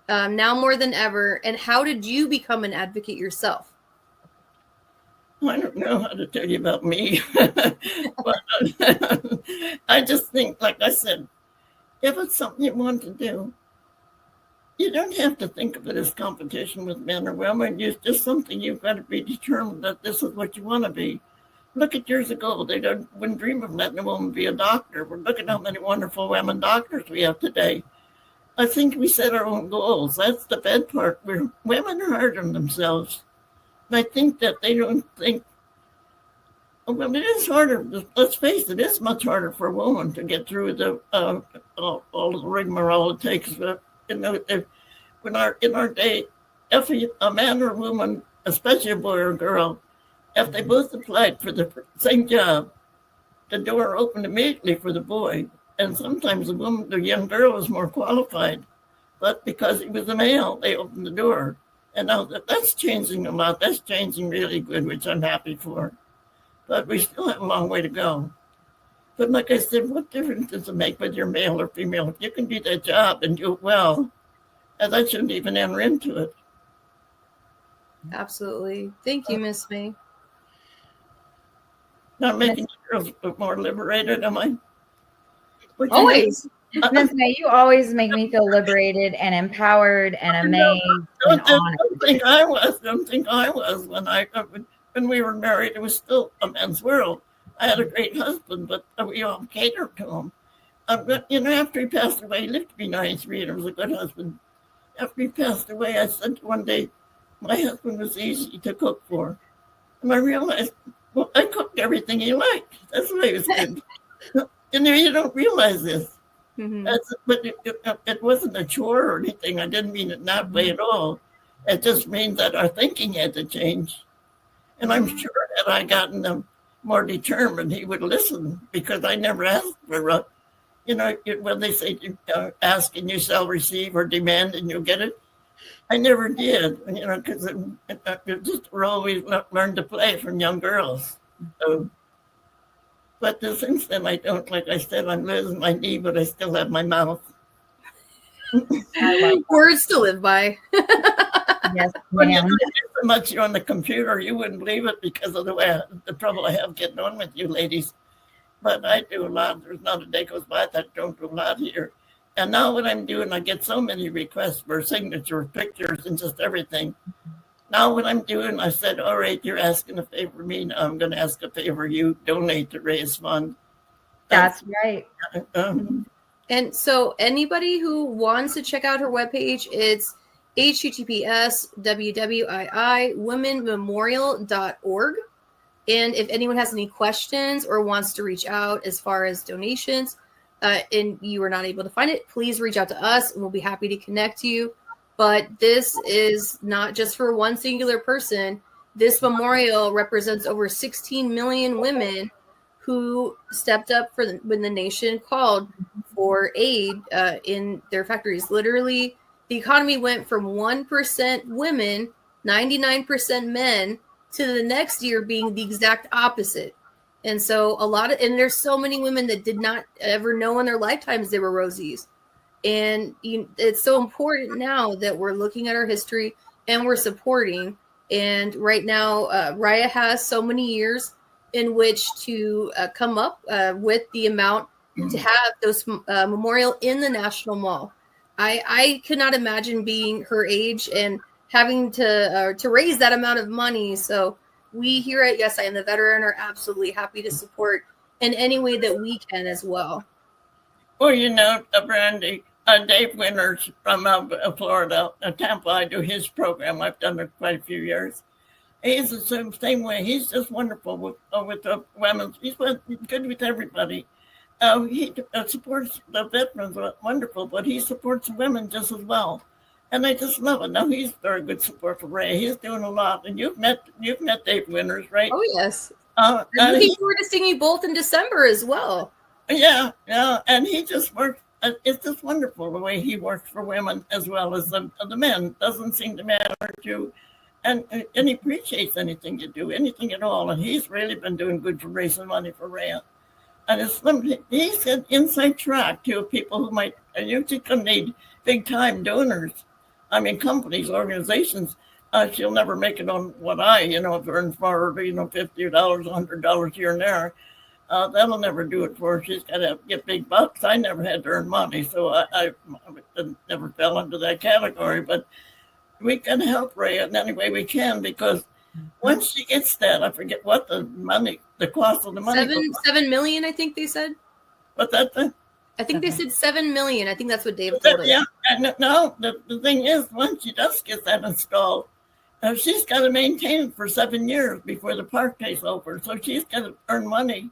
now more than ever? And how did you become an advocate yourself? I don't know how to tell you about me. But I just think, like I said, if it's something you want to do, you don't have to think of it as competition with men or women. It's just something you've got to be determined that this is what you want to be. Look at years ago, they wouldn't dream of letting a woman be a doctor. But look at how many wonderful women doctors we have today. I think we set our own goals. That's the bad part. Women are hard on themselves. And I think that they don't think, well, it is harder. Let's face it, it's much harder for a woman to get through the all the rigmarole it takes. In our day, if a man or a woman, especially a boy or a girl, if they both applied for the same job, the door opened immediately for the boy. And sometimes the young girl was more qualified, but because he was a male, they opened the door. And now that's changing a lot. That's changing really good, which I'm happy for. But we still have a long way to go. But like I said, what difference does it make whether you're male or female? If you can do that job and do it well, and that shouldn't even enter into it. Absolutely. Thank you, Miss May. Not making girls more liberated, am I? Always. Miss May, you always make me feel liberated and empowered and amazed and honored. Don't think I was. When we were married, it was still a man's world. I had a great husband, but we all catered to him. After he passed away, he lived to be 93 and was a good husband. After he passed away, I said one day, my husband was easy to cook for. And I realized, well, I cooked everything he liked. That's why he was good. You don't realize this. Mm-hmm. But it wasn't a chore or anything. I didn't mean it in that way at all. It just means that our thinking had to change. And I'm sure had I gotten him more determined, he would listen, because I never asked for when they say ask and you shall receive, or demand and you'll get it. I never did, because we're always learned to play from young girls. So, but since then, I don't. Like I said, I'm losing my knee, but I still have my mouth. Words to live by. Yes, When ma'am. you do so much on the computer, you wouldn't believe it because of the trouble I have getting on with you ladies. But I do a lot. There's not a day goes by that I don't do a lot here. And now what I'm doing, I get so many requests for signatures, pictures, and just everything. Now what I'm doing, I said, all right, you're asking a favor of me. Now I'm going to ask a favor of you. Donate to raise fund. That's right. And so anybody who wants to check out her webpage, it's https://WWII womenmemorial.org. And if anyone has any questions or wants to reach out as far as donations, and you are not able to find it, please reach out to us and we'll be happy to connect you. But this is not just for one singular person. This memorial represents over 16 million women who stepped up when the nation called for aid in their factories. Literally, the economy went from 1% women, 99% men, to the next year being the exact opposite. And so there's so many women that did not ever know in their lifetimes they were Rosies. And it's so important now that we're looking at our history and we're supporting. And right now, Raya has so many years in which to come up with the amount to have those memorial in the National Mall. I could not imagine being her age and having to raise that amount of money. So we here at Yes, I Am the Veteran are absolutely happy to support in any way that we can as well. Well, Brandy, Dave Winters from Florida, Tampa, I do his program. I've done it quite a few years. He's the same way. He's just wonderful with the women. He's good with everybody. He supports the veterans, wonderful, but he supports women just as well. And I just love it. Now he's very good support for Ray. He's doing a lot. And you've met Dave Winters, right? Oh yes. I'm looking forward to seeing you both in December as well. Yeah. And he just works. It's just wonderful the way he works for women as well as the men. Doesn't seem to matter to, and he appreciates anything you do, anything at all. And he's really been doing good for raising money for Ray. And he's an inside track to people who might, and you're just going to need big time donors. I mean, companies, organizations. She'll never make it on what I, earn for her, $50 or $100 here and there. That'll never do it for her. She's got to get big bucks. I never had to earn money, so I never fell into that category. But we can help Ray in any way we can, because once she gets that, I forget what the cost of the money. $7 million, I think they said. What's that thing? I think they said $7 million. I think that's what Dave told us. Yeah, and no, the thing is, once she does get that installed, she's got to maintain it for 7 years before the park pays over. So she's got to earn money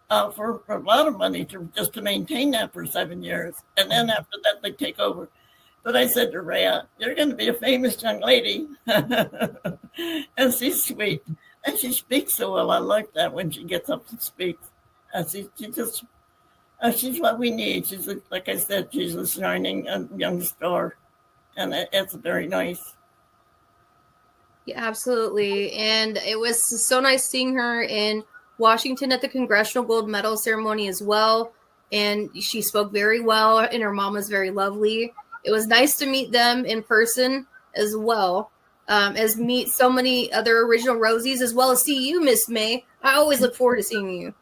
for a lot of money just to maintain that for 7 years. And then after that, they take over. But I said to Rhea, you're going to be a famous young lady. And she's sweet. And she speaks so well. I like that when she gets up and speaks. She's what we need. She's, like I said, she's a shining young star. And it's very nice. Yeah, absolutely. And it was so nice seeing her in Washington at the Congressional Gold Medal ceremony as well. And she spoke very well, and her mom was very lovely. It was nice to meet them in person as well, as meet so many other original Rosies, as well as see you, Miss May. I always look forward to seeing you.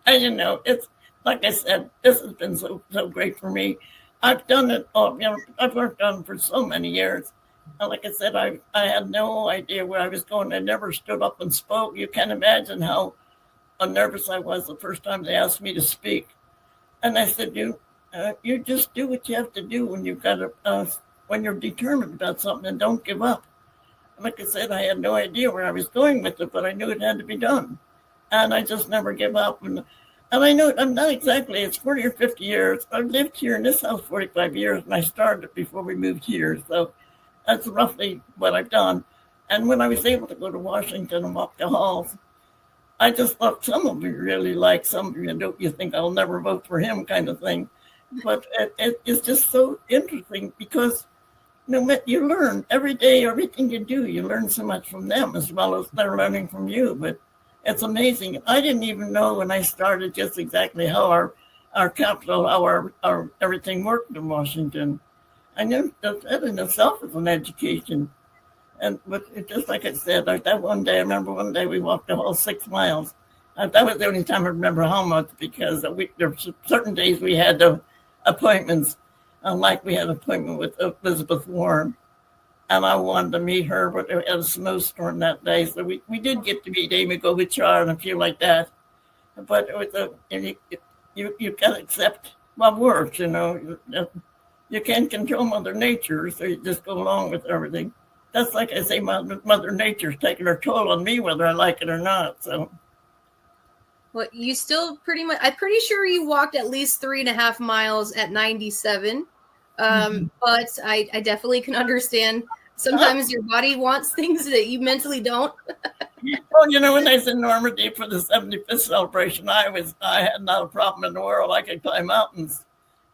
And it's like I said, this has been so great for me. I've done it all, I've worked on it for so many years. And like I said, I had no idea where I was going. I never stood up and spoke. You can't imagine how nervous I was the first time they asked me to speak. And I said, you just do what you have to do when when you're determined about something, and don't give up. And like I said, I had no idea where I was going with it, but I knew it had to be done. And I just never give up. And And I know I'm not exactly, it's 40 or 50 years. I've lived here in this house 45 years, and I started before we moved here. So that's roughly what I've done. And when I was able to go to Washington and walk the halls, I just thought some of you really like, some of you don't, you think I'll never vote for him kind of thing. But it's just so interesting because you learn every day, everything you do, you learn so much from them as well as they're learning from you. But it's amazing. I didn't even know when I started just exactly how our capital, how our everything worked in Washington. I knew that in itself is an education. But it, just like I said, like that one day, I remember one day we walked the whole 6 miles. That was the only time I remember how much, because there were certain days we had appointments. Like we had an appointment with Elizabeth Warren, and I wanted to meet her, but we had a snowstorm that day, so we did get to meet Amy Klobuchar and a few like that. But it was you got to accept what works, You can't control Mother Nature, so you just go along with everything. That's like I say, Mother Nature's taking her toll on me, whether I like it or not. So, well, you still pretty much, I'm pretty sure you walked at least 3.5 miles at 97. But I definitely can understand sometimes your body wants things that you mentally don't. Well, when I was in Normandy for the 75th celebration, I had not a problem in the world. I could climb mountains.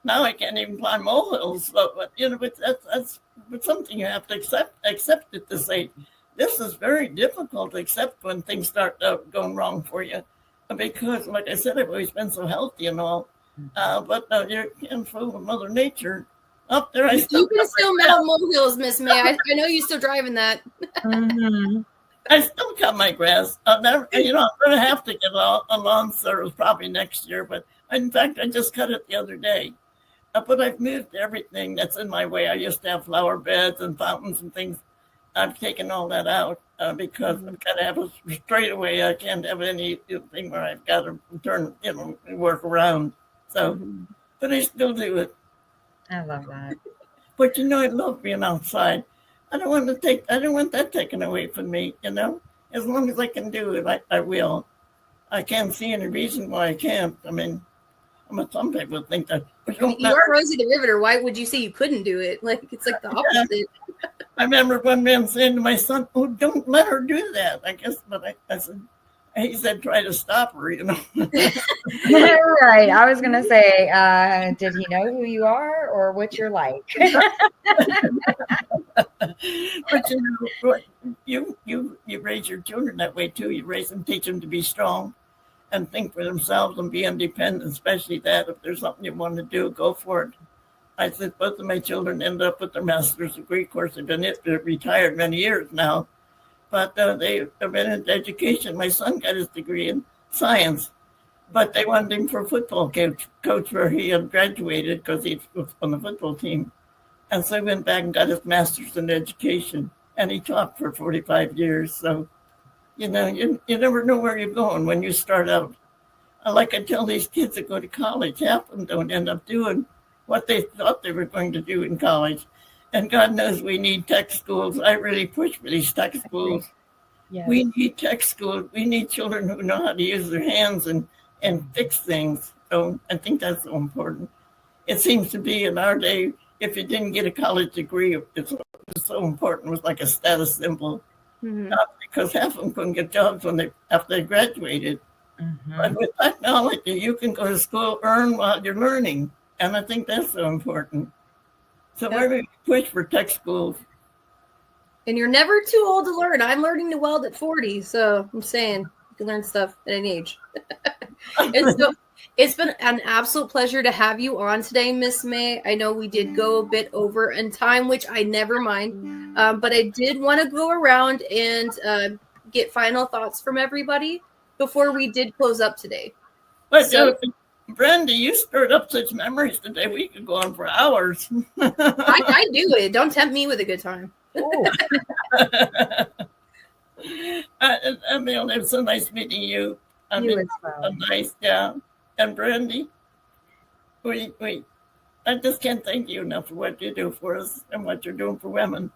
Now I can't even climb molehills. So, but that's something you have to accept it, to say this is very difficult to accept when things start going wrong for you, because like I said, I've always been so healthy and all. But you can't fool with Mother Nature. Up there, you can still mount molehills, Miss May. I know you're still driving that. I still cut my grass. I'm going to have to get a lawn service probably next year. But in fact, I just cut it the other day. But I've moved everything that's in my way. I used to have flower beds and fountains and things. I've taken all that out because I've got to have a straightaway. I can't have anything where I've got to turn, work around. So, but I still do it. I love that. But I love being outside. I don't want that taken away from me. As long as I can do it, I will. I can't see any reason why I can't. I mean, some people think that. You are Rosie the Riveter. Why would you say you couldn't do it? Like, it's like the opposite. Yeah. I remember one man saying to my son, "Oh, don't let her do that." I guess, but I said, he said, "Try to stop her." Right. I was gonna say, did he know who you are or what you're like? But you raise your children that way too. You raise them, teach them to be strong and think for themselves and be independent, especially that if there's something you want to do, go for it. I said both of my children ended up with their master's degree. Of course, they're retired many years now, but they've been in education. My son got his degree in science, but they wanted him for a football coach where he had graduated because he was on the football team. And so he went back and got his master's in education, and he taught for 45 years. So, you never know where you're going when you start out. Like I tell these kids that go to college, half of them don't end up doing what they thought they were going to do in college. And God knows we need tech schools. I really push for these tech schools. Yes. We need tech schools. We need children who know how to use their hands and fix things. So I think that's so important. It seems to be in our day, if you didn't get a college degree, it's so important. It was like a status symbol. Because half of them couldn't get jobs after they graduated. But with technology, you can go to school, earn while you're learning. And I think that's so important. So we're going to push for tech schools. And you're never too old to learn. I'm learning to weld at 40. So I'm saying you can learn stuff at any age. And so it's been an absolute pleasure to have you on today, Miss May. I know we did go a bit over in time, which I never mind. But I did want to go around and get final thoughts from everybody before we did close up today. But Brenda, you stirred up such memories today. We could go on for hours. I do it. Don't tempt me with a good time. Emil, it was so nice meeting you. You as well. Nice, yeah. And Brandy, I just can't thank you enough for what you do for us and what you're doing for women.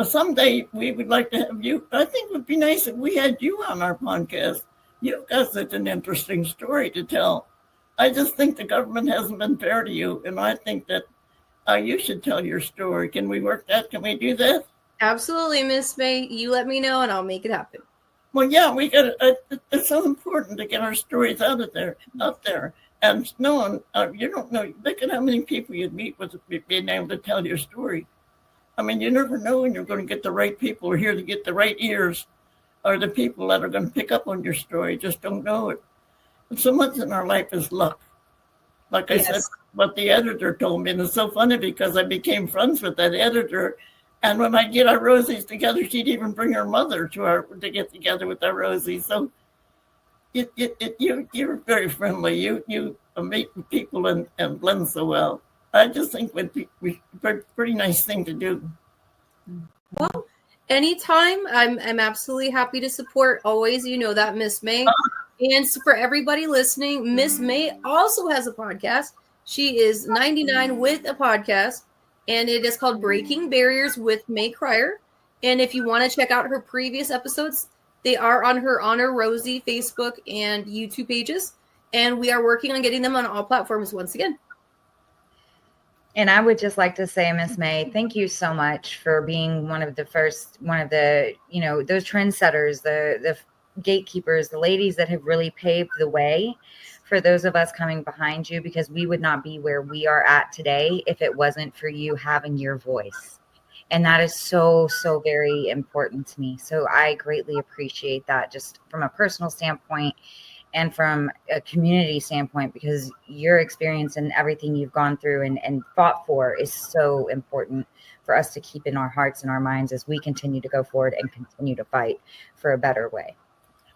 Someday we would like to have you. I think it would be nice if we had you on our podcast. You've got such an interesting story to tell. I just think the government hasn't been fair to you, and I think that you should tell your story. Can we work that? Can we do that? Absolutely, Miss May. You let me know, and I'll make it happen. Well, yeah, we got. It's so important to get our stories out there. And no one, you don't know. Look at how many people you'd meet with being able to tell your story. I mean, you never know when you're going to get the right people or here to get the right ears, or the people that are going to pick up on your story. Just don't know it. And so much in our life is luck. Like I said, what the editor told me, and it's so funny because I became friends with that editor. And when I get our Rosies together, she'd even bring her mother to get together with our Rosie. So you're very friendly. You meet people and blend so well. I just think we pretty nice thing to do. Well, anytime, I'm absolutely happy to support. Always, you know that, Miss May. And so for everybody listening, Miss May also has a podcast. She is 99 with a podcast, and it is called Breaking Barriers with May Krier. And if you want to check out her previous episodes, they are on her Honor Rosie Facebook and YouTube pages. And we are working on getting them on all platforms once again. And I would just like to say, Miss May, thank you so much for being one of the, those trendsetters, the gatekeepers, the ladies that have really paved the way for those of us coming behind you, because we would not be where we are at today if it wasn't for you having your voice. And that is so, so very important to me. So I greatly appreciate that, just from a personal standpoint and from a community standpoint, because your experience and everything you've gone through and fought for is so important for us to keep in our hearts and our minds as we continue to go forward and continue to fight for a better way.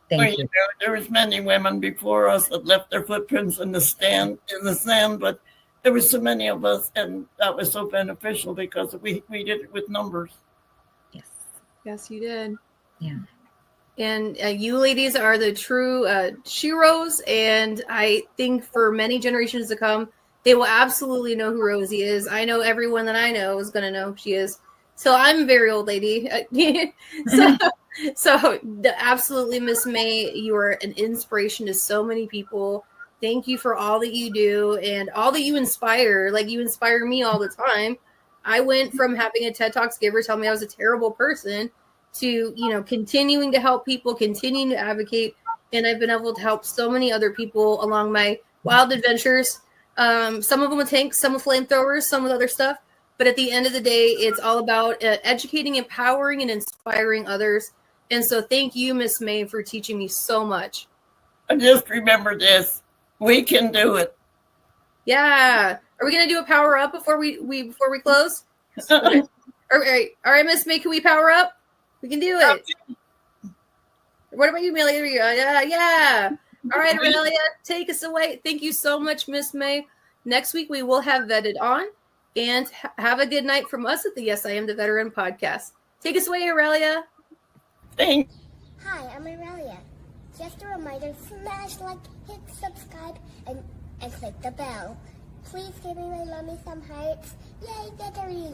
Thank you. There was many women before us that left their footprints in the sand, but there was so many of us, and that was so beneficial because we did it with numbers. Yes, you did. Yeah. And you ladies are the true sheroes, and I think for many generations to come, they will absolutely know who Rosie is. I know everyone that I know is going to know who she is. So I'm a very old lady. So absolutely, Miss May, you are an inspiration to so many people. Thank you for all that you do and all that you inspire. Like, you inspire me all the time. I went from having a TED Talks giver tell me I was a terrible person to, continuing to help people, continuing to advocate. And I've been able to help so many other people along my wild adventures. Some of them with tanks, some with flamethrowers, some with other stuff. But at the end of the day, it's all about educating, empowering, and inspiring others. And so thank you, Miss May, for teaching me so much. And just remember this. We can do it. Yeah. Are we going to do a power up before we close? Okay. All right, Miss May, can we power up? We can do it. What about you, Amelia? Yeah. All right, Aurelia, take us away. Thank you so much, Miss May. Next week, we will have Vetted on. And have a good night from us at the Yes, I Am the Veteran podcast. Take us away, Aurelia. Thanks. Hi, I'm Aurelia. Just a reminder, smash like, hit subscribe, and click the bell. Please give me my mommy some hearts. Yay, Veteran!